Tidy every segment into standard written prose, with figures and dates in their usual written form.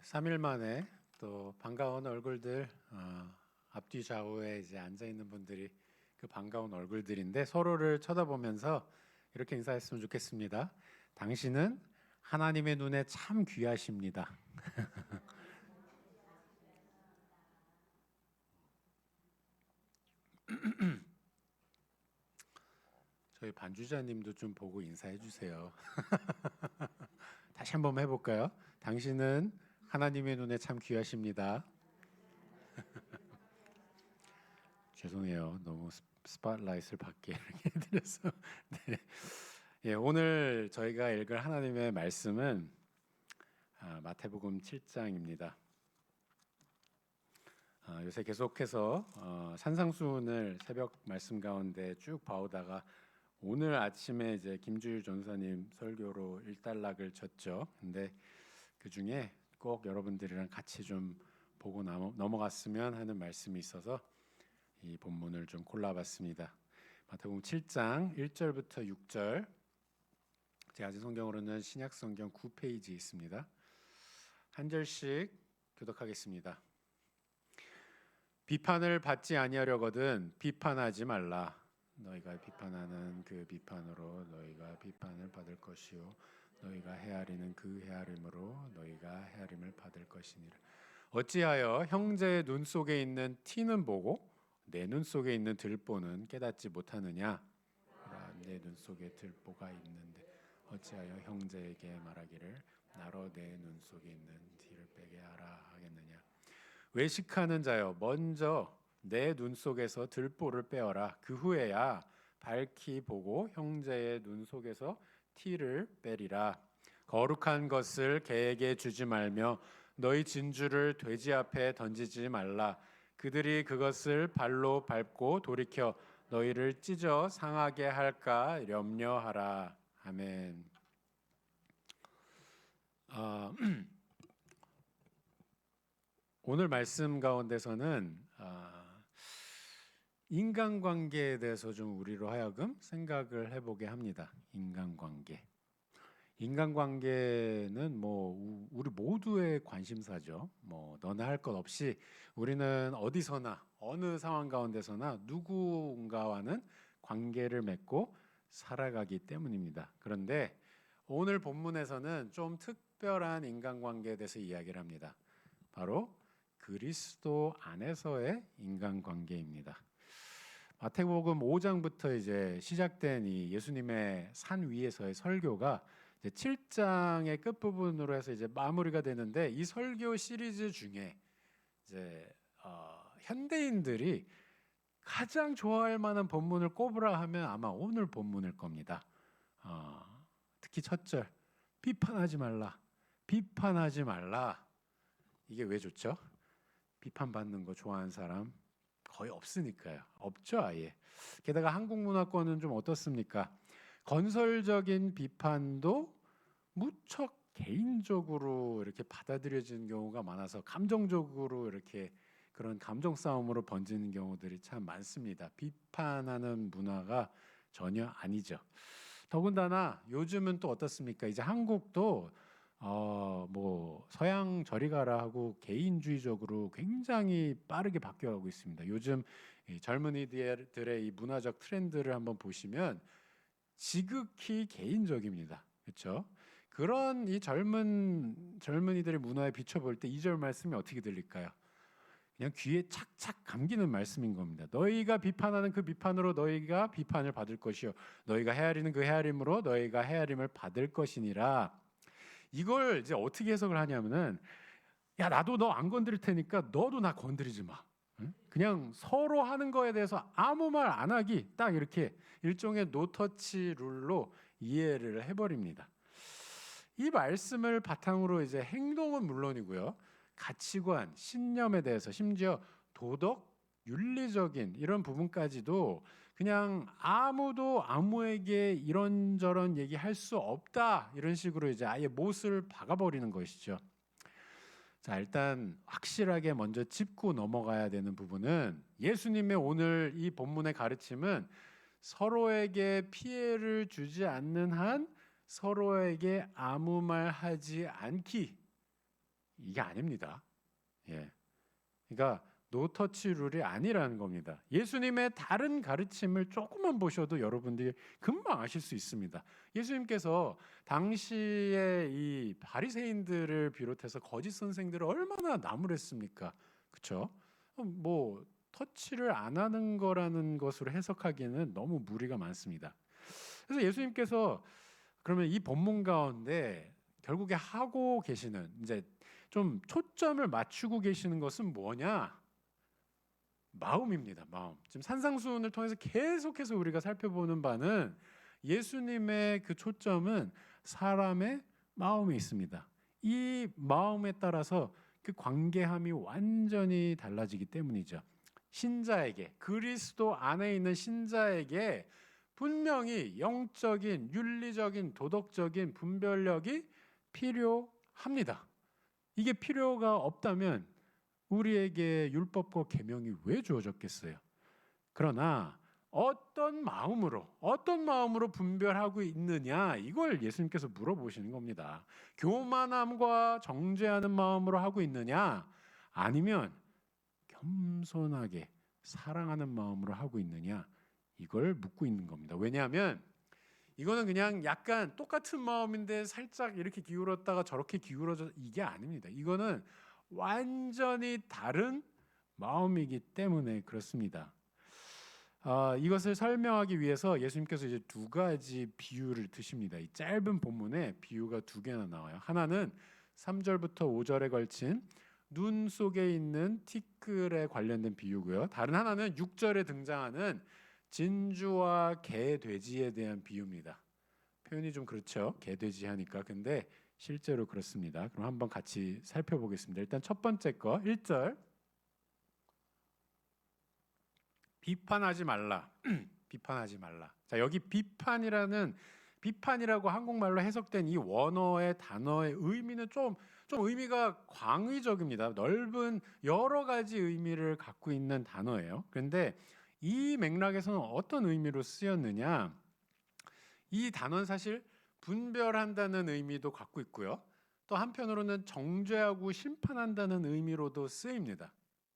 3일 만에 또 반가운 얼굴들 앞뒤 좌우에 이제 앉아 있는 분들이 그 반가운 얼굴들인데 서로를 쳐다보면서 이렇게 인사했으면 좋겠습니다. 당신은 하나님의 눈에 참 귀하십니다. 저희 반주자님도 좀 보고 인사해 주세요. 다시 한번 해볼까요? 당신은 하나님의 눈에 참 귀하십니다. 죄송해요. 너무 스팟라이트를 받게 이렇게 해드려서. 네. 예, 오늘 저희가 읽을 하나님의 말씀은 마태복음 7장입니다. 요새 계속해서 산상수훈을 새벽 말씀 가운데 쭉 봐오다가 오늘 아침에 이제 김주일 전사님 설교로 일단락을 쳤죠. 근데 그 중에 꼭 여러분들이랑 같이 좀 보고 넘어갔으면 하는 말씀이 있어서 이 본문을 좀 골라봤습니다. 마태복음 7장 1절부터 6절. 제가 가진 성경으로는 신약 성경 9페이지 있습니다. 한 절씩 교독하겠습니다. 비판을 받지 아니하려거든 비판하지 말라. 너희가 비판하는 그 비판으로 너희가 비판을 받을 것이요 너희가 헤아리는 그 헤아림으로 너희가 헤아림을 받을 것이니라. 어찌하여 형제의 눈 속에 있는 티는 보고 내 눈 속에 있는 들보는 깨닫지 못하느냐? 내 눈 속에 들보가 있는데 어찌하여 형제에게 말하기를 나로 내 눈 속에 있는 티를 빼게 하라 하겠느냐? 외식하는 자여 먼저 내 눈 속에서 들보를 빼어라. 그 후에야 밝히 보고 형제의 눈 속에서 티를 빼리라. 거룩한 것을 개에게 주지 말며 너희 진주를 돼지 앞에 던지지 말라. 그들이 그것을 발로 밟고 돌이켜 너희를 찢어 상하게 할까 염려하라. 아멘. 오늘 말씀 가운데서는 인간관계에 대해서 좀 우리로 하여금 생각을 해보게 합니다. 인간관계는 뭐 우리 모두의 관심사죠. 뭐 너나 할 것 없이 우리는 어디서나 어느 상황 가운데서나 누군가와는 관계를 맺고 살아가기 때문입니다. 그런데 오늘 본문에서는 좀 특별한 인간관계에 대해서 이야기를 합니다. 바로 그리스도 안에서의 인간관계입니다. 마태복음 5장부터 이제 시작된 이 예수님의 산 위에서의 설교가 이제 7장의 끝 부분으로 해서 이제 마무리가 되는데 이 설교 시리즈 중에 이제 현대인들이 가장 좋아할 만한 본문을 꼽으라 하면 아마 오늘 본문일 겁니다. 특히 첫 절 비판하지 말라, 비판하지 말라. 이게 왜 좋죠? 비판받는 거 좋아하는 사람 거의 없으니까요. 없죠, 아예. 게다가 한국 문화권은 좀 어떻습니까? 건설적인 비판도 무척 개인적으로 이렇게 받아들여지는 경우가 많아서 감정적으로 이렇게 그런 감정 싸움으로 번지는 경우들이 참 많습니다. 비판하는 문화가 전혀 아니죠. 더군다나 요즘은 또 어떻습니까? 이제 한국도 뭐 서양 저리 가라 하고 개인주의적으로 굉장히 빠르게 바뀌어가고 있습니다. 요즘 이 젊은이들의 이 문화적 트렌드를 한번 보시면 지극히 개인적입니다. 그렇죠? 그런 이 젊은이들의 문화에 비춰볼 때 2절 말씀이 어떻게 들릴까요? 그냥 귀에 착착 감기는 말씀인 겁니다. 너희가 비판하는 그 비판으로 너희가 비판을 받을 것이요 너희가 헤아리는 그 헤아림으로 너희가 헤아림을 받을 것이니라. 이걸 이제 어떻게 해석을 하냐면은 야 나도 너 안 건드릴 테니까 너도 나 건드리지 마. 그냥 서로 하는 거에 대해서 아무 말 안 하기 딱 이렇게 일종의 노터치 룰로 이해를 해버립니다. 이 말씀을 바탕으로 이제 행동은 물론이고요. 가치관, 신념에 대해서 심지어 도덕, 윤리적인 이런 부분까지도 그냥 아무도 아무에게 이런저런 얘기할 수 없다 이런 식으로 이제 아예 못을 박아버리는 것이죠. 자, 일단 확실하게 먼저 짚고 넘어가야 되는 부분은 예수님의 오늘 이 본문의 가르침은 서로에게 피해를 주지 않는 한 서로에게 아무 말 하지 않기 이게 아닙니다. 예. 그러니까 노터치 룰이 아니라는 겁니다. 예수님의 다른 가르침을 조금만 보셔도 여러분들이 금방 아실 수 있습니다. 예수님께서 당시에 이 바리새인들을 비롯해서 거짓 선생들을 얼마나 나무랬습니까? 그렇죠? 뭐 터치를 안 하는 거라는 것으로 해석하기에는 너무 무리가 많습니다. 그래서 예수님께서 그러면 이 본문 가운데 결국에 하고 계시는 이제 좀 초점을 맞추고 계시는 것은 뭐냐? 마음입니다. 마음. 지금 산상수훈을 통해서 계속해서 우리가 살펴보는 바는 예수님의 그 초점은 사람의 마음에 있습니다. 이 마음에 따라서 그 관계함이 완전히 달라지기 때문이죠. 신자에게, 그리스도 안에 있는 신자에게 분명히 영적인, 윤리적인, 도덕적인 분별력이 필요합니다. 이게 필요가 없다면 우리에게 율법과 계명이 왜 주어졌겠어요? 그러나 어떤 마음으로 분별하고 있느냐, 이걸 예수님께서 물어보시는 겁니다. 교만함과 정죄하는 마음으로 하고 있느냐, 아니면 겸손하게 사랑하는 마음으로 하고 있느냐, 이걸 묻고 있는 겁니다. 왜냐하면 이거는 그냥 약간 똑같은 마음인데 살짝 이렇게 기울었다가 저렇게 기울어져, 이게 아닙니다. 이거는 완전히 다른 마음이기 때문에 그렇습니다. 이것을 설명하기 위해서 예수님께서 이제 두 가지 비유를 드십니다. 이 짧은 본문에 비유가 두 개나 나와요. 하나는 3절부터 5절에 걸친 눈 속에 있는 티끌에 관련된 비유고요. 다른 하나는 6절에 등장하는 진주와 개, 돼지에 대한 비유입니다. 표현이 좀 그렇죠. 개, 돼지 하니까. 근데 실제로 그렇습니다. 그럼 한번 같이 살펴보겠습니다. 일단 첫 번째 거 1절. 비판하지 말라. 비판하지 말라. 자, 여기 비판이라고 한국말로 해석된 이 원어의 단어의 의미는 좀 의미가 광의적입니다. 넓은 여러 가지 의미를 갖고 있는 단어예요. 그런데 이 맥락에서는 어떤 의미로 쓰였느냐? 이 단어는 사실 분별한다는 의미도 갖고 있고요. 또 한편으로는 정죄하고 심판한다는 의미로도 쓰입니다.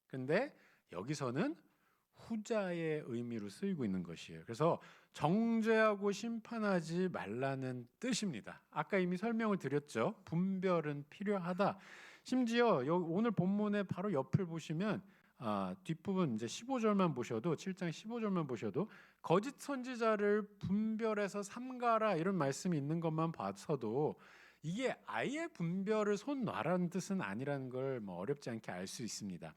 그런데 여기서는 후자의 의미로 쓰이고 있는 것이에요. 그래서 정죄하고 심판하지 말라는 뜻입니다. 아까 이미 설명을 드렸죠. 분별은 필요하다. 심지어 오늘 본문의 바로 옆을 보시면 뒷부분 이제 15절만 보셔도 7장 15절만 보셔도 거짓 선지자를 분별해서 삼가라 이런 말씀이 있는 것만 봐서도 이게 아예 분별을 손 놔라는 뜻은 아니라는 걸 어렵지 않게 알 수 있습니다.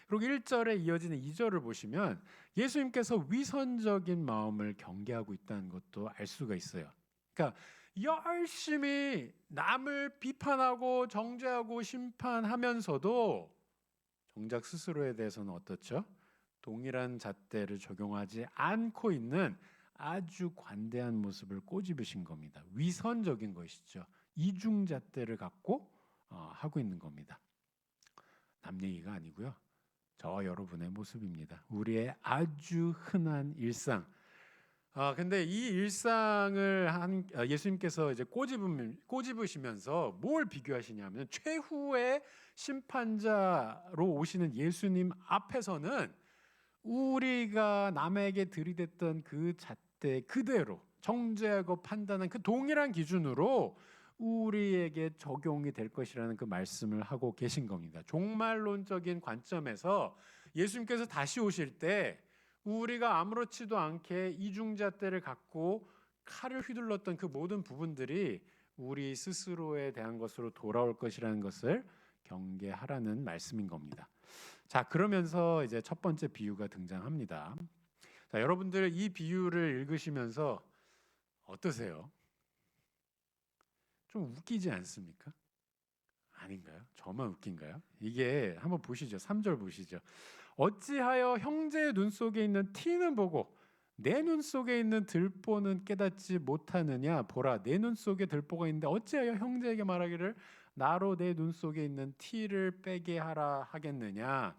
그리고 1절에 이어지는 2절을 보시면 예수님께서 위선적인 마음을 경계하고 있다는 것도 알 수가 있어요. 그러니까 열심히 남을 비판하고 정죄하고 심판하면서도 정작 스스로에 대해서는 어떻죠? 동일한 잣대를 적용하지 않고 있는 아주 관대한 모습을 꼬집으신 겁니다. 위선적인 것이죠. 이중잣대를 갖고 하고 있는 겁니다. 남 얘기가 아니고요. 저와 여러분의 모습입니다. 우리의 아주 흔한 일상. 근데 이 일상을 예수님께서 이제 꼬집으시면서 뭘 비교하시냐면 최후의 심판자로 오시는 예수님 앞에서는 우리가 남에게 들이댔던 그 잣대 그대로 정죄하고 판단한 그 동일한 기준으로 우리에게 적용이 될 것이라는 그 말씀을 하고 계신 겁니다. 종말론적인 관점에서 예수님께서 다시 오실 때 우리가 아무렇지도 않게 이중잣대를 갖고 칼을 휘둘렀던 그 모든 부분들이 우리 스스로에 대한 것으로 돌아올 것이라는 것을 경계하라는 말씀인 겁니다. 자, 그러면서 이제 첫 번째 비유가 등장합니다. 자, 여러분들 이 비유를 읽으시면서 어떠세요? 좀 웃기지 않습니까? 아닌가요? 저만 웃긴가요? 이게 한번 보시죠. 3절 보시죠. 어찌하여 형제의 눈 속에 있는 티는 보고 내 눈 속에 있는 들보는 깨닫지 못하느냐? 보라, 내 눈 속에 들보가 있는데 어찌하여 형제에게 말하기를 나로 내 눈 속에 있는 티를 빼게 하라 하겠느냐?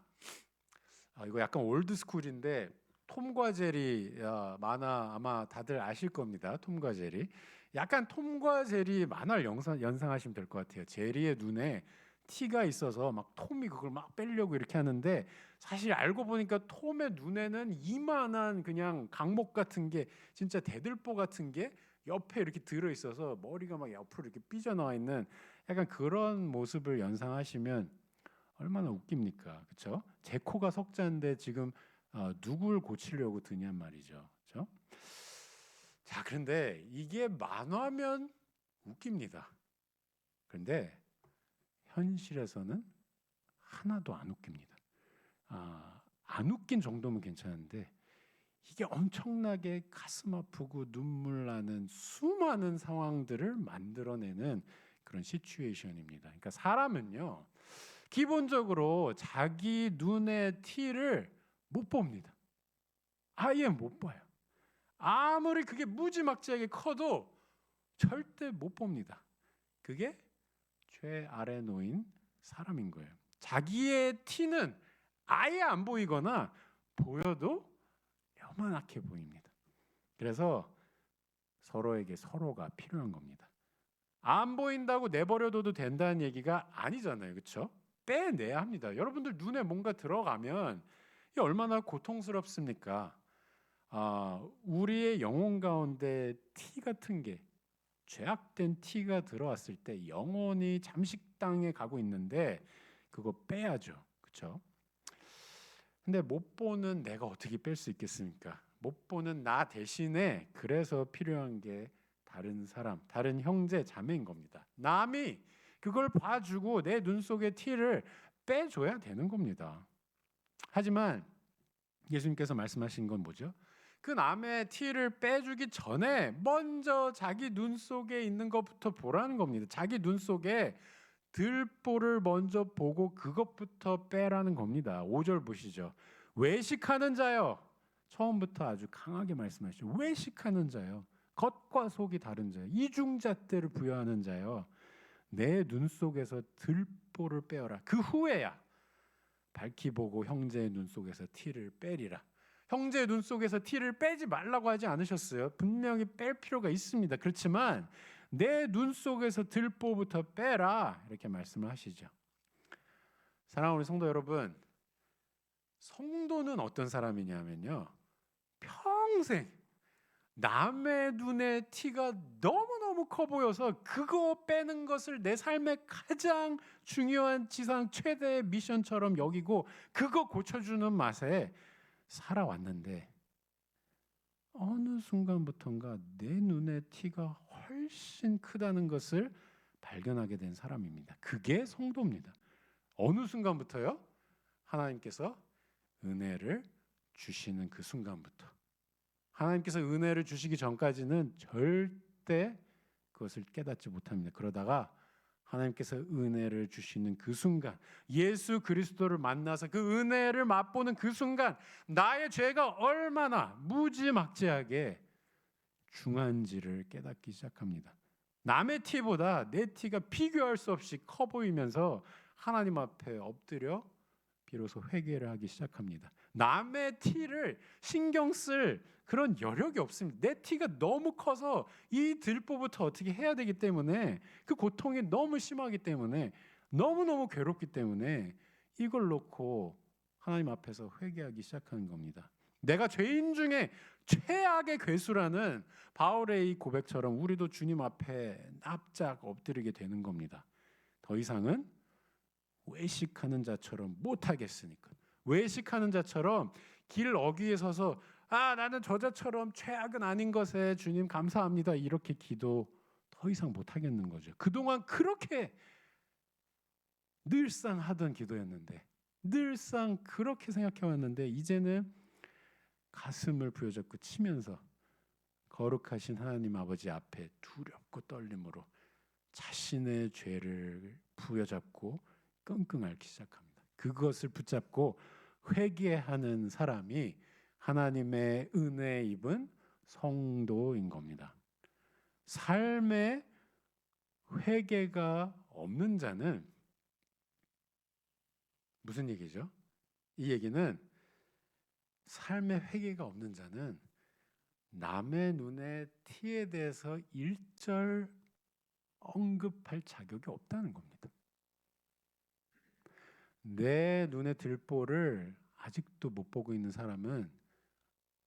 이거 약간 올드 스쿨인데 톰과 제리 만화 아마 다들 아실 겁니다. 톰과 제리. 약간 톰과 제리 만화를 연상하시면 될 것 같아요. 제리의 눈에 티가 있어서 막 톰이 그걸 막 빼려고 이렇게 하는데 사실 알고 보니까 톰의 눈에는 이만한 그냥 강목 같은 게 진짜 대들보 같은 게 옆에 이렇게 들어 있어서 머리가 막 옆으로 이렇게 삐져나와 있는 약간 그런 모습을 연상하시면 얼마나 웃깁니까? 그렇죠? 제 코가 석자인데 지금 누굴 고치려고 드냔 말이죠. 그렇죠? 자, 그런데 이게 만화면 웃깁니다. 그런데 현실에서는 하나도 안 웃깁니다. 안 웃긴 정도면 괜찮은데 이게 엄청나게 가슴 아프고 눈물 나는 수많은 상황들을 만들어내는 그런 시츄에이션입니다. 그러니까 사람은요, 기본적으로 자기 눈의 티를 못 봅니다. 아예 못 봐요. 아무리 그게 무지막지하게 커도 절대 못 봅니다. 그게 최아래 놓인 사람인 거예요. 자기의 티는 아예 안 보이거나 보여도 요만하게 보입니다. 그래서 서로에게 서로가 필요한 겁니다. 안 보인다고 내버려둬도 된다는 얘기가 아니잖아요. 그렇죠? 빼내야 합니다. 여러분들 눈에 뭔가 들어가면 이게 얼마나 고통스럽습니까? 우리의 영혼 가운데 티 같은 게 죄악된 티가 들어왔을 때 영혼이 잠식당에 가고 있는데 그거 빼야죠. 그렇죠? 근데 못 보는 내가 어떻게 뺄 수 있겠습니까? 못 보는 나 대신에 그래서 필요한 게 다른 사람, 다른 형제, 자매인 겁니다. 남이 그걸 봐주고 내 눈 속의 티를 빼줘야 되는 겁니다. 하지만 예수님께서 말씀하신 건 뭐죠? 그 남의 티를 빼주기 전에 먼저 자기 눈 속에 있는 것부터 보라는 겁니다. 자기 눈 속에 들보를 먼저 보고 그것부터 빼라는 겁니다. 5절 보시죠. 외식하는 자요. 처음부터 아주 강하게 말씀하시죠. 외식하는 자요. 겉과 속이 다른 자요. 이중잣대를 부여하는 자요. 내 눈 속에서 들보를 빼어라. 그 후에야 밝히 보고 형제의 눈 속에서 티를 빼리라. 형제의 눈 속에서 티를 빼지 말라고 하지 않으셨어요. 분명히 뺄 필요가 있습니다. 그렇지만 내 눈 속에서 들보부터 빼라 이렇게 말씀을 하시죠. 사랑하는 우리 성도 여러분, 성도는 어떤 사람이냐면요, 평생 남의 눈에 티가 너무너무 커 보여서 그거 빼는 것을 내 삶의 가장 중요한 지상 최대의 미션처럼 여기고 그거 고쳐주는 맛에 살아왔는데 어느 순간부턴가 내 눈에 티가 훨씬 크다는 것을 발견하게 된 사람입니다. 그게 성도입니다. 어느 순간부터요? 하나님께서 은혜를 주시는 그 순간부터. 하나님께서 은혜를 주시기 전까지는 절대 그것을 깨닫지 못합니다. 그러다가 하나님께서 은혜를 주시는 그 순간, 예수 그리스도를 만나서 그 은혜를 맛보는 그 순간, 나의 죄가 얼마나 무지막지하게 중한지를 깨닫기 시작합니다. 남의 티보다 내 티가 비교할 수 없이 커 보이면서 하나님 앞에 엎드려 비로소 회개를 하기 시작합니다. 남의 티를 신경 쓸 그런 여력이 없습니다. 내 티가 너무 커서 이 들보부터 어떻게 해야 되기 때문에 그 고통이 너무 심하기 때문에 너무너무 괴롭기 때문에 이걸 놓고 하나님 앞에서 회개하기 시작하는 겁니다. 내가 죄인 중에 최악의 괴수라는 바울의 이 고백처럼 우리도 주님 앞에 납작 엎드리게 되는 겁니다. 더 이상은 외식하는 자처럼 못하겠으니까. 외식하는 자처럼 길 어귀에 서서 나는 저자처럼 최악은 아닌 것에 주님 감사합니다 이렇게 기도 더 이상 못하겠는 거죠. 그동안 그렇게 늘상 하던 기도였는데, 늘상 그렇게 생각해왔는데 이제는 가슴을 부여잡고 치면서 거룩하신 하나님 아버지 앞에 두렵고 떨림으로 자신의 죄를 부여잡고 끙끙 앓기 시작합니다. 그것을 붙잡고 회개하는 사람이 하나님의 은혜 입은 성도인 겁니다. 삶에 회개가 없는 자는 무슨 얘기죠? 이 얘기는 삶에 회개가 없는 자는 남의 눈에 티에 대해서 일절 언급할 자격이 없다는 겁니다. 내 눈에 들보를 아직도 못 보고 있는 사람은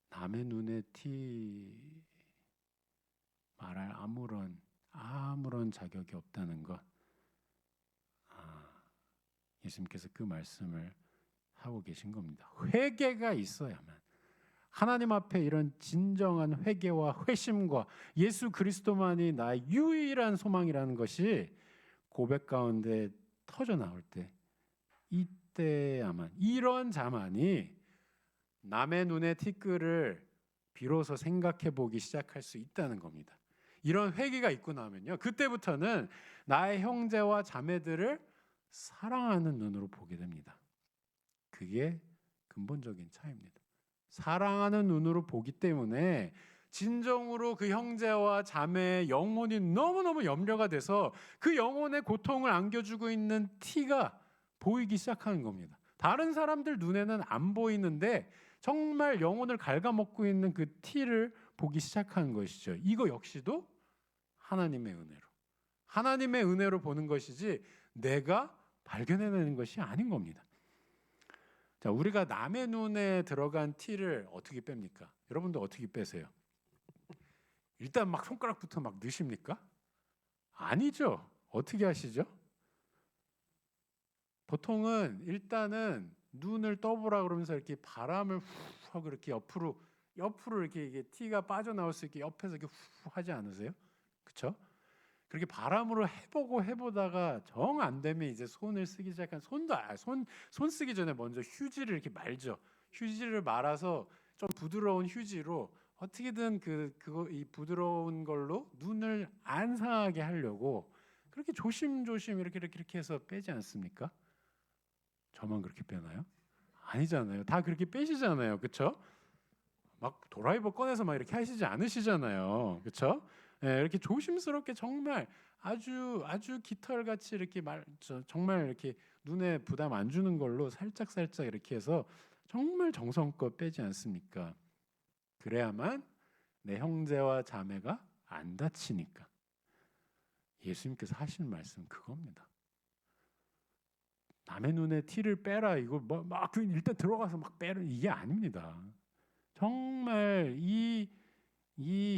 남의 눈에 티 말할 아무런 자격이 없다는 것. 예수님께서 그 말씀을 하고 계신 겁니다. 회개가 있어야만, 하나님 앞에 이런 진정한 회개와 회심과 예수 그리스도만이 나의 유일한 소망이라는 것이 고백 가운데 터져 나올 때, 이때야만, 이런 자만이 남의 눈의 티끌을 비로소 생각해 보기 시작할 수 있다는 겁니다. 이런 회개가 있고 나면요, 그때부터는 나의 형제와 자매들을 사랑하는 눈으로 보게 됩니다. 그게 근본적인 차이입니다. 사랑하는 눈으로 보기 때문에 진정으로 그 형제와 자매의 영혼이 너무너무 염려가 돼서 그 영혼의 고통을 안겨주고 있는 티가 보이기 시작하는 겁니다. 다른 사람들 눈에는 안 보이는데 정말 영혼을 갉아먹고 있는 그 티를 보기 시작하는 것이죠. 이거 역시도 하나님의 은혜로 보는 것이지 내가 발견해내는 것이 아닌 겁니다. 자, 우리가 남의 눈에 들어간 티를 어떻게 뺍니까? 여러분도 어떻게 빼세요? 일단 막 손가락부터 막 넣으십니까? 아니죠. 어떻게 하시죠? 보통은 일단은 눈을 떠보라 그러면서 이렇게 바람을 후 하고 이렇게 옆으로 이렇게 이게 티가 빠져나올 수 있게 옆에서 이렇게 후 하지 않으세요? 그렇죠? 그렇게 바람으로 해보다가 정 안 되면 이제 손을 쓰기 시작한 손 쓰기 전에 먼저 휴지를 이렇게 말죠. 휴지를 말아서 좀 부드러운 휴지로 어떻게든 이 부드러운 걸로 눈을 안 상하게 하려고 그렇게 조심조심 이렇게 해서 빼지 않습니까? 저만 그렇게 빼나요? 아니잖아요. 다 그렇게 빼시잖아요. 그렇죠? 막 드라이버 꺼내서 막 이렇게 하시지 않으시잖아요. 그렇죠? 네, 이렇게 조심스럽게 정말 아주 깃털같이 이렇게 정말 이렇게 눈에 부담 안 주는 걸로 살짝 이렇게 해서 정말 정성껏 빼지 않습니까? 그래야만 내 형제와 자매가 안 다치니까. 예수님께서 하시는 말씀 그겁니다. 남의 눈에 티를 빼라 이거 막 일단 들어가서 막 빼라 이게 아닙니다. 정말 이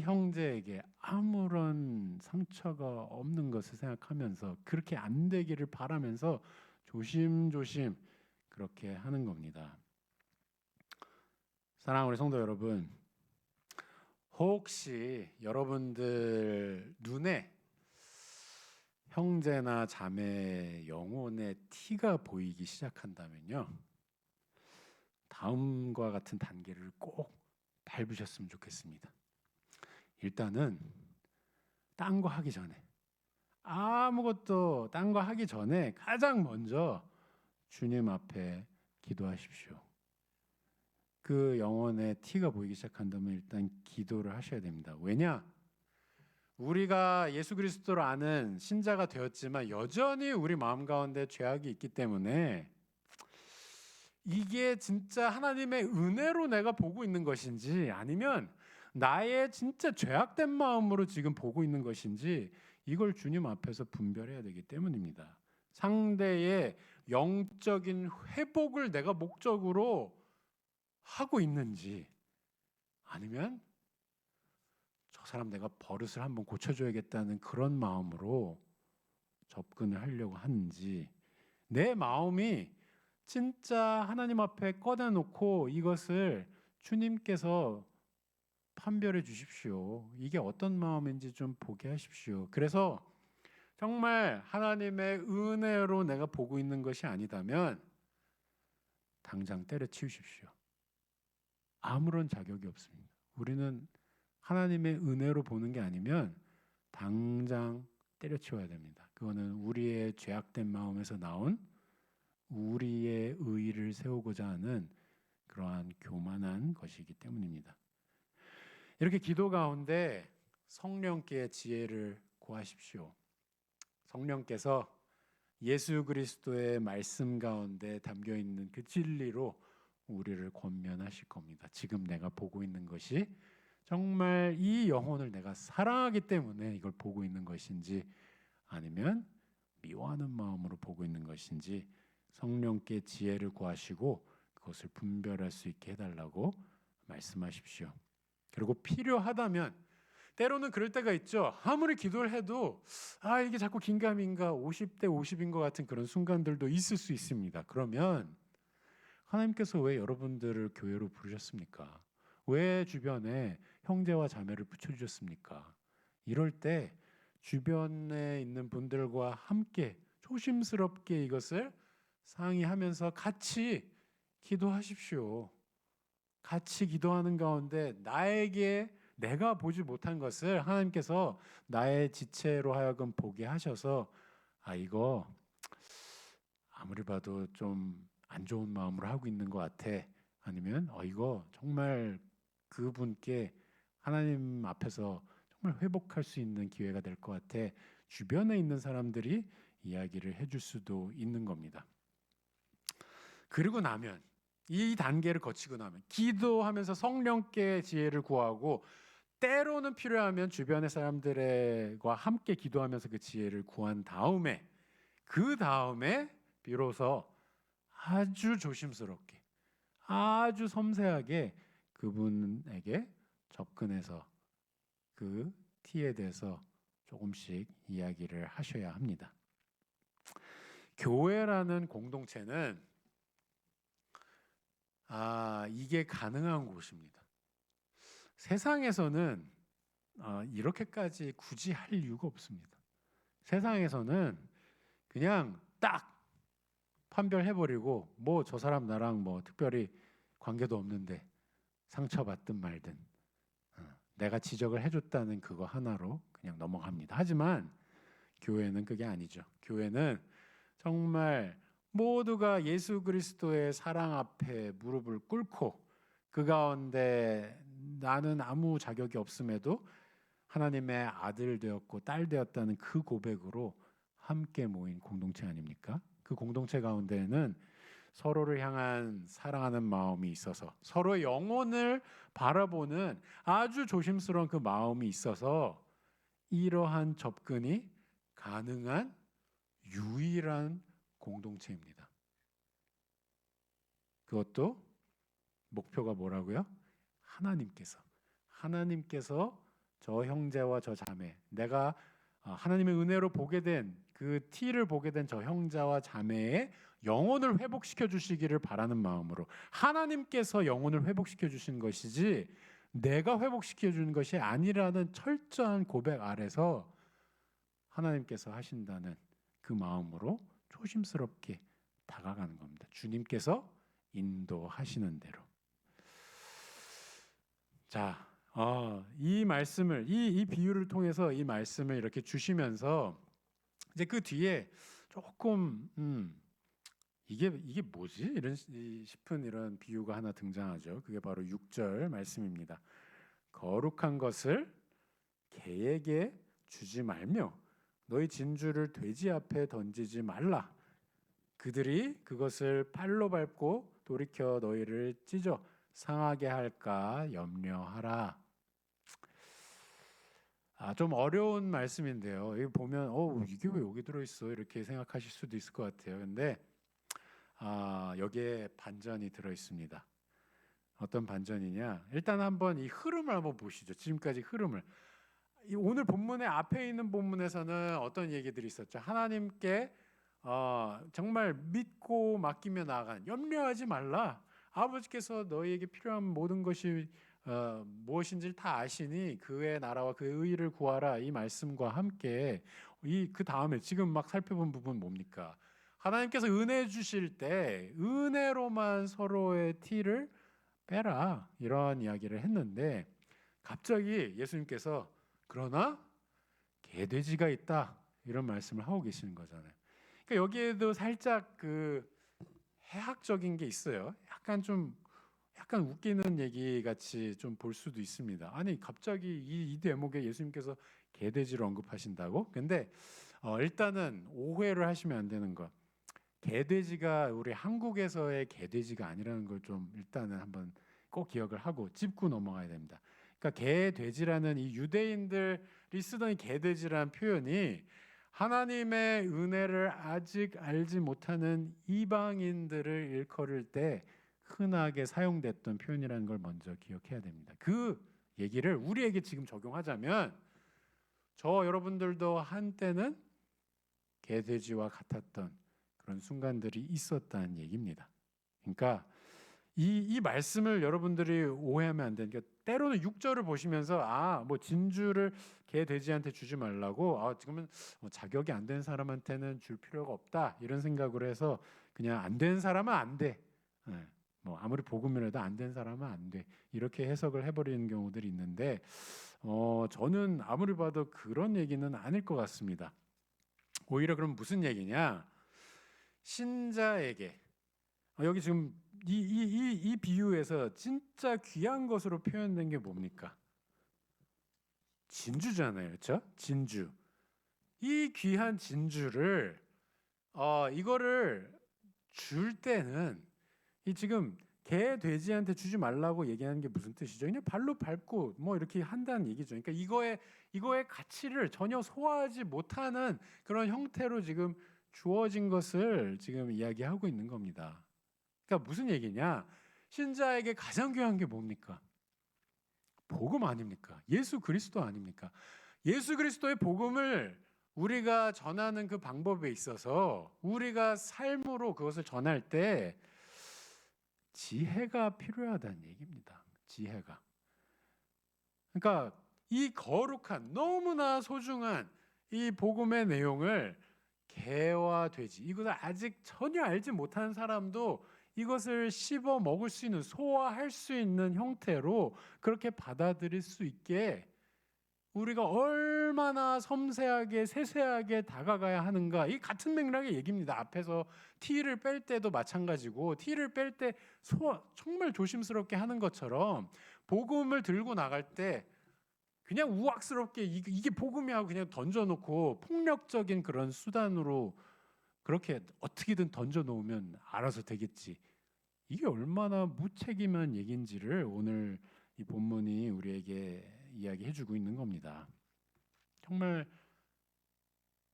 형제에게 아무런 상처가 없는 것을 생각하면서 그렇게 안 되기를 바라면서 조심조심 그렇게 하는 겁니다. 사랑하는 우리 성도 여러분, 혹시 여러분들 눈에 형제나 자매 영혼의 티가 보이기 시작한다면요, 다음과 같은 단계를 꼭 밟으셨으면 좋겠습니다. 일단은 딴 거 하기 전에, 아무것도 딴 거 하기 전에 가장 먼저 주님 앞에 기도하십시오. 그 영혼의 티가 보이기 시작한다면 일단 기도를 하셔야 됩니다. 왜냐? 우리가 예수 그리스도를 아는 신자가 되었지만 여전히 우리 마음 가운데 죄악이 있기 때문에 이게 진짜 하나님의 은혜로 내가 보고 있는 것인지 아니면 나의 진짜 죄악된 마음으로 지금 보고 있는 것인지 이걸 주님 앞에서 분별해야 되기 때문입니다. 상대의 영적인 회복을 내가 목적으로 하고 있는지 아니면 저 사람 내가 버릇을 한번 고쳐줘야겠다는 그런 마음으로 접근을 하려고 하는지 내 마음이 진짜 하나님 앞에 꺼내놓고 이것을 주님께서 판별해 주십시오. 이게 어떤 마음인지 좀 보게 하십시오. 그래서 정말 하나님의 은혜로 내가 보고 있는 것이 아니다면 당장 때려치우십시오. 아무런 자격이 없습니다. 우리는 하나님의 은혜로 보는 게 아니면 당장 때려치워야 됩니다. 그거는 우리의 죄악된 마음에서 나온 우리의 의의를 세우고자 하는 그러한 교만한 것이기 때문입니다. 이렇게 기도 가운데 성령께 지혜를 구하십시오. 성령께서 예수 그리스도의 말씀 가운데 담겨 있는 그 진리로 우리를 권면하실 겁니다. 지금 내가 보고 있는 것이 정말 이 영혼을 내가 사랑하기 때문에 이걸 보고 있는 것인지 아니면 미워하는 마음으로 보고 있는 것인지 성령께 지혜를 구하시고 그것을 분별할 수 있게 해달라고 말씀하십시오. 그리고 필요하다면 때로는 그럴 때가 있죠. 아무리 기도를 해도 이게 자꾸 긴가민가 50대 50인 것 같은 그런 순간들도 있을 수 있습니다. 그러면 하나님께서 왜 여러분들을 교회로 부르셨습니까? 왜 주변에 형제와 자매를 붙여주셨습니까? 이럴 때 주변에 있는 분들과 함께 조심스럽게 이것을 상의하면서 같이 기도하십시오. 같이 기도하는 가운데 나에게 내가 보지 못한 것을 하나님께서 나의 지체로 하여금 보게 하셔서 이거 아무리 봐도 좀 안 좋은 마음으로 하고 있는 것 같아. 아니면 이거 정말 그분께 하나님 앞에서 정말 회복할 수 있는 기회가 될 것 같아. 주변에 있는 사람들이 이야기를 해줄 수도 있는 겁니다. 그리고 나면 이 단계를 거치고 나면 기도하면서 성령께 지혜를 구하고 때로는 필요하면 주변의 사람들과 함께 기도하면서 그 지혜를 구한 다음에 그 다음에 비로소 아주 조심스럽게 아주 섬세하게 그분에게 접근해서 그 티에 대해서 조금씩 이야기를 하셔야 합니다. 교회라는 공동체는 이게 가능한 곳입니다. 세상에서는 이렇게까지 굳이 할 이유가 없습니다. 세상에서는 그냥 딱 판별해버리고 뭐 저 사람 나랑 뭐 특별히 관계도 없는데 상처받든 말든 내가 지적을 해줬다는 그거 하나로 그냥 넘어갑니다. 하지만 교회는 그게 아니죠. 교회는 정말 모두가 예수 그리스도의 사랑 앞에 무릎을 꿇고 그 가운데 나는 아무 자격이 없음에도 하나님의 아들 되었고 딸 되었다는 그 고백으로 함께 모인 공동체 아닙니까? 그 공동체 가운데는 서로를 향한 사랑하는 마음이 있어서 서로의 영혼을 바라보는 아주 조심스러운 그 마음이 있어서 이러한 접근이 가능한 유일한 공동체입니다. 그것도 목표가 뭐라고요? 하나님께서 저 형제와 저 자매, 내가 하나님의 은혜로 보게 된 그 티를 보게 된 저 형제와 자매의 영혼을 회복시켜 주시기를 바라는 마음으로 하나님께서 영혼을 회복시켜 주신 것이지 내가 회복시켜 주는 것이 아니라는 철저한 고백 아래서 하나님께서 하신다는 그 마음으로 조심스럽게 다가가는 겁니다. 주님께서 인도하시는 대로. 자, 이 말씀을 이 비유를 통해서 이 말씀을 이렇게 주시면서 이제 그 뒤에 조금 이게 뭐지? 이런 싶은 이런 비유가 하나 등장하죠. 그게 바로 6절 말씀입니다. 거룩한 것을 개에게 주지 말며 너희 진주를 돼지 앞에 던지지 말라. 그들이 그것을 팔로 밟고 돌이켜 너희를 찢어 상하게 할까 염려하라. 좀 어려운 말씀인데요. 이거 보면 이게 왜 여기 들어있어? 이렇게 생각하실 수도 있을 것 같아요. 근데 여기에 반전이 들어있습니다. 어떤 반전이냐? 일단 한번 이 흐름을 한번 보시죠. 지금까지 흐름을. 오늘 본문의 앞에 있는 본문에서는 어떤 얘기들이 있었죠? 하나님께 정말 믿고 맡기며 나아간 염려하지 말라. 아버지께서 너희에게 필요한 모든 것이 무엇인지를 다 아시니 그의 나라와 그의 의를 구하라. 이 말씀과 함께 그 다음에 지금 막 살펴본 부분 뭡니까? 하나님께서 은혜 주실 때 은혜로만 서로의 티를 빼라. 이러한 이야기를 했는데 갑자기 예수님께서 그러나 개돼지가 있다. 이런 말씀을 하고 계시는 거잖아요. 그러니까 여기에도 살짝 그 해학적인 게 있어요. 약간 웃기는 얘기 같이 좀 볼 수도 있습니다. 아니 갑자기 이 대목에 예수님께서 개돼지를 언급하신다고? 근데 일단은 오해를 하시면 안 되는 것. 개돼지가 우리 한국에서의 개돼지가 아니라는 걸 좀 일단은 한번 꼭 기억을 하고 짚고 넘어가야 됩니다. 그러니까 개돼지라는 이 유대인들이 쓰던 이 개돼지라는 표현이 하나님의 은혜를 아직 알지 못하는 이방인들을 일컬을 때 흔하게 사용됐던 표현이라는 걸 먼저 기억해야 됩니다. 그 얘기를 우리에게 지금 적용하자면 저 여러분들도 한때는 개돼지와 같았던 그런 순간들이 있었다는 얘기입니다. 그러니까 이 말씀을 여러분들이 오해하면 안 되는 게, 때로는 6절을 보시면서 뭐 진주를 개 돼지한테 주지 말라고, 지금은 자격이 안 된 사람한테는 줄 필요가 없다 이런 생각으로 해서 그냥 안 된 사람은 안 돼, 뭐 아무리 복음이라도 안 된 사람은 안 돼 이렇게 해석을 해버리는 경우들이 있는데 저는 아무리 봐도 그런 얘기는 아닐 것 같습니다. 오히려 그럼 무슨 얘기냐? 신자에게 여기 지금 이 비유에서 진짜 귀한 것으로 표현된 게 뭡니까? 진주잖아요, 그렇죠? 진주. 이 귀한 진주를 이거를 줄 때는 이 지금 개 돼지한테 주지 말라고 얘기하는 게 무슨 뜻이죠? 그냥 발로 밟고 뭐 이렇게 한다는 얘기죠. 그러니까 이거의 가치를 전혀 소화하지 못하는 그런 형태로 지금 주어진 것을 지금 이야기하고 있는 겁니다. 그러니까 무슨 얘기냐? 신자에게 가장 귀한 게 뭡니까? 복음 아닙니까? 예수 그리스도 아닙니까? 예수 그리스도의 복음을 우리가 전하는 그 방법에 있어서 우리가 삶으로 그것을 전할 때 지혜가 필요하다는 얘기입니다. 지혜가. 그러니까 이 거룩한 너무나 소중한 이 복음의 내용을 개와 돼지, 이것을 아직 전혀 알지 못하는 사람도 이것을 씹어 먹을 수 있는, 소화할 수 있는 형태로 그렇게 받아들일 수 있게 우리가 얼마나 섬세하게 세세하게 다가가야 하는가, 이 같은 맥락의 얘기입니다. 앞에서 티를 뺄 때도 마찬가지고, 티를 뺄 때 정말 조심스럽게 하는 것처럼 복음을 들고 나갈 때 그냥 우악스럽게 이게 복음이라고 그냥 던져놓고 폭력적인 그런 수단으로 그렇게 어떻게든 던져놓으면 알아서 되겠지, 이게 얼마나 무책임한 얘기인지를 오늘 이 본문이 우리에게 이야기해주고 있는 겁니다. 정말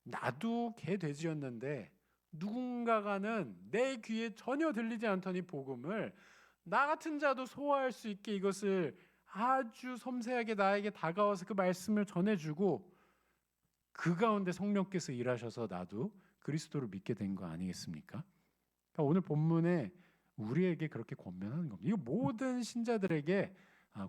나도 개 돼지였는데 누군가가는 내 귀에 전혀 들리지 않던 이 복음을 나 같은 자도 소화할 수 있게 이것을 아주 섬세하게 나에게 다가와서 그 말씀을 전해주고, 그 가운데 성령께서 일하셔서 나도 그리스도를 믿게 된 거 아니겠습니까? 그러니까 오늘 본문에 우리에게 그렇게 권면하는 겁니다. 이거 모든 신자들에게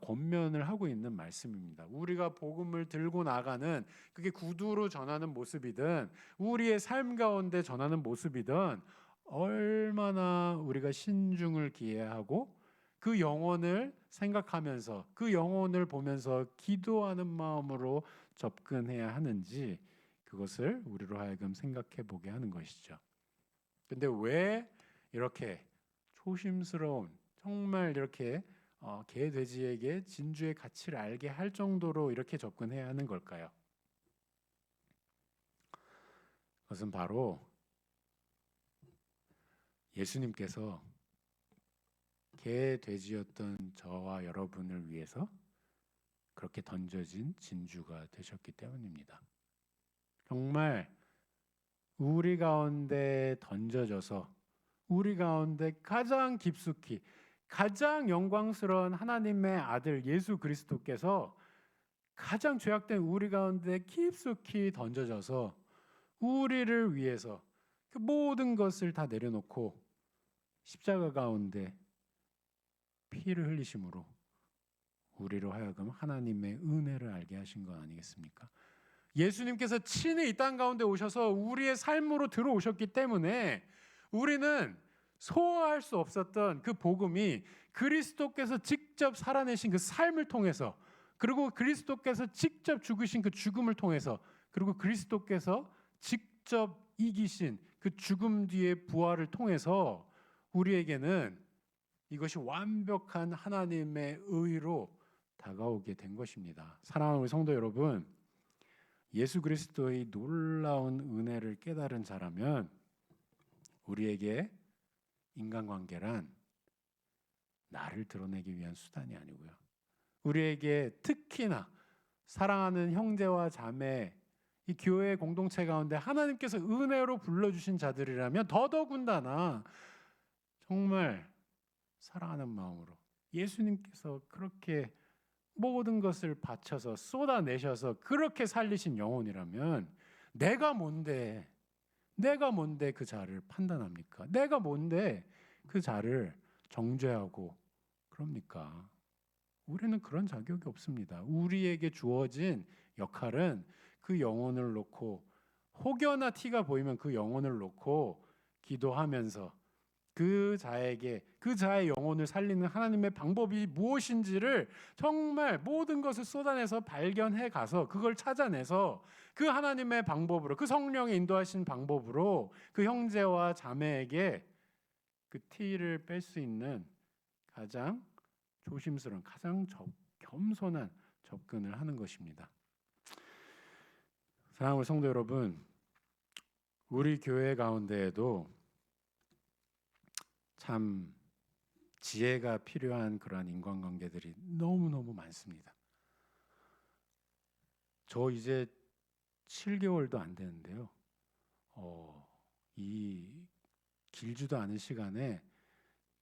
권면을 하고 있는 말씀입니다. 우리가 복음을 들고 나가는, 그게 구두로 전하는 모습이든 우리의 삶 가운데 전하는 모습이든 얼마나 우리가 신중을 기해하고 그 영혼을 생각하면서 그 영혼을 보면서 기도하는 마음으로 접근해야 하는지, 그것을 우리로 하여금 생각해 보게 하는 것이죠. 근데 왜 이렇게 조심스러운, 정말 이렇게 개 돼지에게 진주의 가치를 알게 할 정도로 이렇게 접근해야 하는 걸까요? 그것은 바로 예수님께서 개 돼지였던 저와 여러분을 위해서 그렇게 던져진 진주가 되셨기 때문입니다. 정말 우리 가운데 던져져서 우리 가운데 가장 깊숙이, 가장 영광스러운 하나님의 아들 예수 그리스도께서 가장 죄악된 우리 가운데 깊숙이 던져져서 우리를 위해서 그 모든 것을 다 내려놓고 십자가 가운데 피를 흘리심으로 우리로 하여금 하나님의 은혜를 알게 하신 것 아니겠습니까? 예수님께서 친히 이 땅 가운데 오셔서 우리의 삶으로 들어오셨기 때문에 우리는 소화할 수 없었던 그 복음이 그리스도께서 직접 살아내신 그 삶을 통해서, 그리고 그리스도께서 직접 죽으신 그 죽음을 통해서, 그리고 그리스도께서 직접 이기신 그 죽음 뒤의 부활을 통해서 우리에게는 이것이 완벽한 하나님의 의로 다가오게 된 것입니다. 사랑하는 우리 성도 여러분, 예수 그리스도의 놀라운 은혜를 깨달은 자라면 우리에게 인간관계란 나를 드러내기 위한 수단이 아니고요, 우리에게 특히나 사랑하는 형제와 자매, 이 교회 공동체 가운데 하나님께서 은혜로 불러주신 자들이라면 더더군다나 정말 사랑하는 마음으로 예수님께서 그렇게 모든 것을 바쳐서 쏟아내셔서 그렇게 살리신 영혼이라면 내가 뭔데 그 자를 판단합니까? 내가 뭔데 그 자를 정죄하고 그럽니까? 우리는 그런 자격이 없습니다. 우리에게 주어진 역할은 그 영혼을 놓고 혹여나 티가 보이면 그 영혼을 놓고 기도하면서 그 자의 영혼을 살리는 하나님의 방법이 무엇인지를 정말 모든 것을 쏟아내서 발견해 가서 그걸 찾아내서 그 하나님의 방법으로 그 성령의 인도하신 방법으로 그 형제와 자매에게 그 티를 뺄 수 있는 가장 조심스러운 가장 겸손한 접근을 하는 것입니다. 사랑하는 성도 여러분, 우리 교회 가운데에도 참 지혜가 필요한 그러한 인간관계들이 너무너무 많습니다. 저 이제 7개월도 안 되는데요. 이 길지도 않은 시간에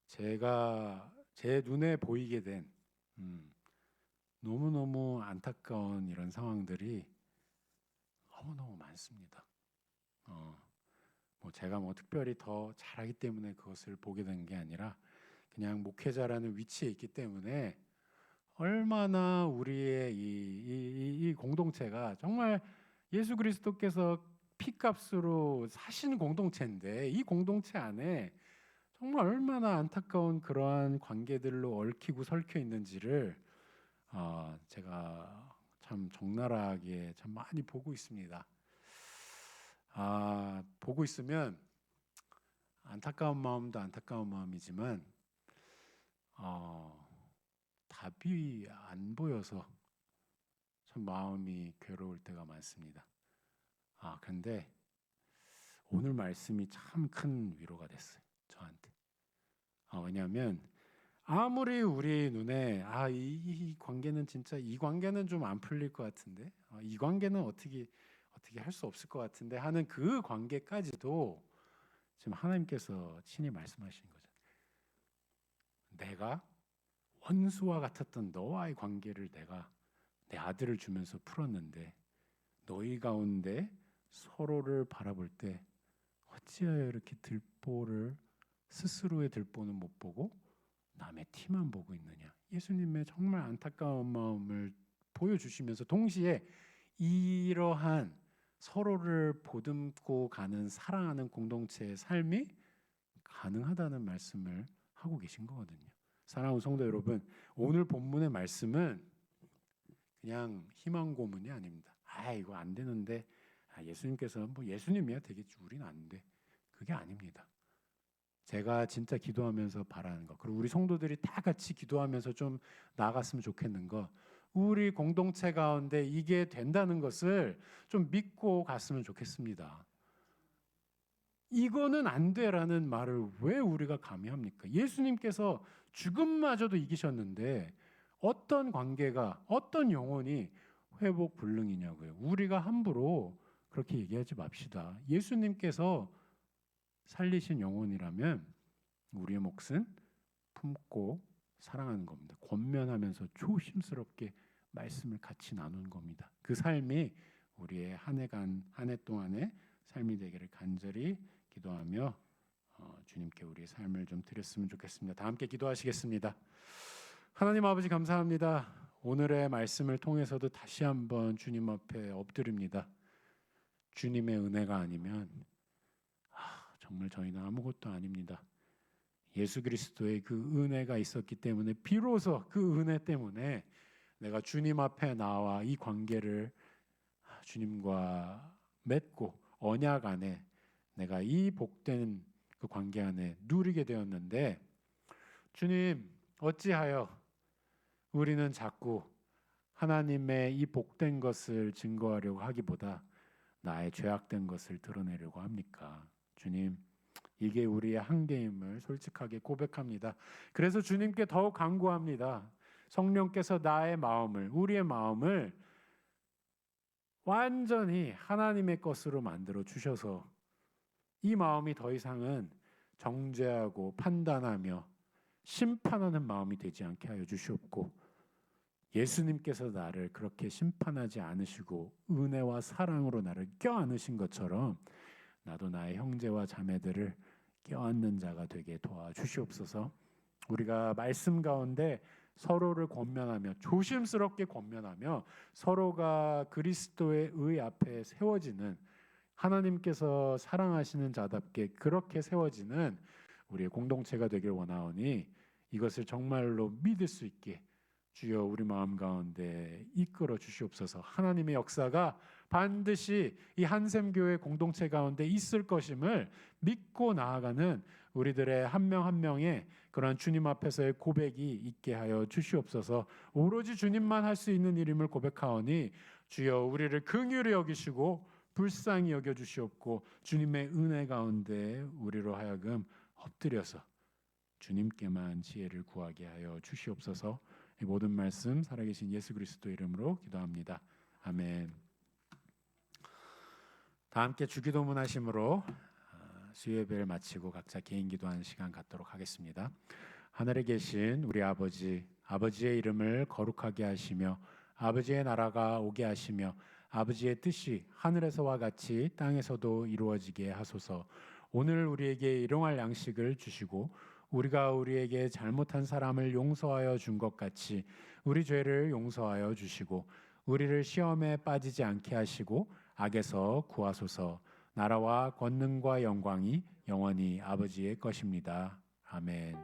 제가 제 눈에 보이게 된 너무너무 안타까운 이런 상황들이 너무너무 많습니다. 뭐 제가 뭐 특별히 더 잘하기 때문에 그것을 보게 된 게 아니라 그냥 목회자라는 위치에 있기 때문에 얼마나 우리의 이 공동체가 정말 예수 그리스도께서 피값으로 사신 공동체인데 이 공동체 안에 정말 얼마나 안타까운 그러한 관계들로 얽히고 설켜 있는지를 제가 참 적나라하게 참 많이 보고 있습니다. 보고 있으면 안타까운 마음도 안타까운 마음이지만 답이 안 보여서 참 마음이 괴로울 때가 많습니다. 근데 오늘 말씀이 참 큰 위로가 됐어요. 저한테. 왜냐하면 아무리 우리 눈에 이 관계는 진짜 이 관계는 좀 안 풀릴 것 같은데 이 관계는 어떻게 할 수 없을 것 같은데 하는 그 관계까지도 지금 하나님께서 친히 말씀하시는 거죠. 내가 원수와 같았던 너와의 관계를 내가 내 아들을 주면서 풀었는데 너희 가운데 서로를 바라볼 때 어찌하여 이렇게 스스로의 들보는 못 보고 남의 티만 보고 있느냐. 예수님의 정말 안타까운 마음을 보여주시면서 동시에 이러한 서로를 보듬고 가는 사랑하는 공동체의 삶이 가능하다는 말씀을 하고 계신 거거든요. 사랑하는 성도 여러분, 오늘 본문의 말씀은 그냥 희망 고문이 아닙니다. 이거 안 되는데 예수님께서 뭐 예수님이야 되겠지 우리는 안 돼. 그게 아닙니다. 제가 진짜 기도하면서 바라는 거, 그리고 우리 성도들이 다 같이 기도하면서 좀 나아갔으면 좋겠는 거, 우리 공동체 가운데 이게 된다는 것을 좀 믿고 갔으면 좋겠습니다. 이거는 안 돼라는 말을 왜 우리가 감히 합니까? 예수님께서 죽음마저도 이기셨는데 어떤 관계가, 어떤 영혼이 회복 불능이냐고요. 우리가 함부로 그렇게 얘기하지 맙시다. 예수님께서 살리신 영혼이라면 우리의 몫은 품고 사랑하는 겁니다. 권면하면서 조심스럽게 말씀을 같이 나누는 겁니다. 그 삶이 우리의 한 해 동안의 삶이 되기를 간절히 기도하며 주님께 우리의 삶을 좀 드렸으면 좋겠습니다. 다 함께 기도하시겠습니다. 하나님 아버지 감사합니다. 오늘의 말씀을 통해서도 다시 한번 주님 앞에 엎드립니다. 주님의 은혜가 아니면 정말 저희는 아무것도 아닙니다. 예수 그리스도의 그 은혜가 있었기 때문에 비로소 그 은혜 때문에 내가 주님 앞에 나와 이 관계를 주님과 맺고 언약 안에 내가 이 복된 그 관계 안에 누리게 되었는데 주님 어찌하여 우리는 자꾸 하나님의 이 복된 것을 증거하려고 하기보다 나의 죄악된 것을 드러내려고 합니까? 주님, 이게 우리의 한계임을 솔직하게 고백합니다. 그래서 주님께 더욱 간구합니다. 성령께서 나의 마음을, 우리의 마음을 완전히 하나님의 것으로 만들어 주셔서 이 마음이 더 이상은 정죄하고 판단하며 심판하는 마음이 되지 않게 하여 주시옵고, 예수님께서 나를 그렇게 심판하지 않으시고 은혜와 사랑으로 나를 껴안으신 것처럼 나도 나의 형제와 자매들을 껴안는 자가 되게 도와주시옵소서. 우리가 말씀 가운데 서로를 권면하며 조심스럽게 권면하며 서로가 그리스도의 의 앞에 세워지는, 하나님께서 사랑하시는 자답게 그렇게 세워지는 우리의 공동체가 되길 원하오니 이것을 정말로 믿을 수 있게 주여 우리 마음 가운데 이끌어 주시옵소서. 하나님의 역사가 반드시 이 한샘교회 공동체 가운데 있을 것임을 믿고 나아가는 우리들의 한 명 한 명의 그러한 주님 앞에서의 고백이 있게 하여 주시옵소서. 오로지 주님만 할 수 있는 일임을 고백하오니 주여 우리를 긍휼히 여기시고 불쌍히 여겨 주시옵고 주님의 은혜 가운데 우리로 하여금 엎드려서 주님께만 지혜를 구하게 하여 주시옵소서. 이 모든 말씀 살아계신 예수 그리스도 이름으로 기도합니다. 아멘. 다 함께 주기도문 하심으로 수요예배를 마치고 각자 개인 기도하는 시간 갖도록 하겠습니다. 하늘에 계신 우리 아버지, 아버지의 이름을 거룩하게 하시며 아버지의 나라가 오게 하시며 아버지의 뜻이 하늘에서와 같이 땅에서도 이루어지게 하소서. 오늘 우리에게 일용할 양식을 주시고 우리가 우리에게 잘못한 사람을 용서하여 준 것 같이 우리 죄를 용서하여 주시고 우리를 시험에 빠지지 않게 하시고 악에서 구하소서. 나라와 권능과 영광이 영원히 아버지의 것입니다. 아멘.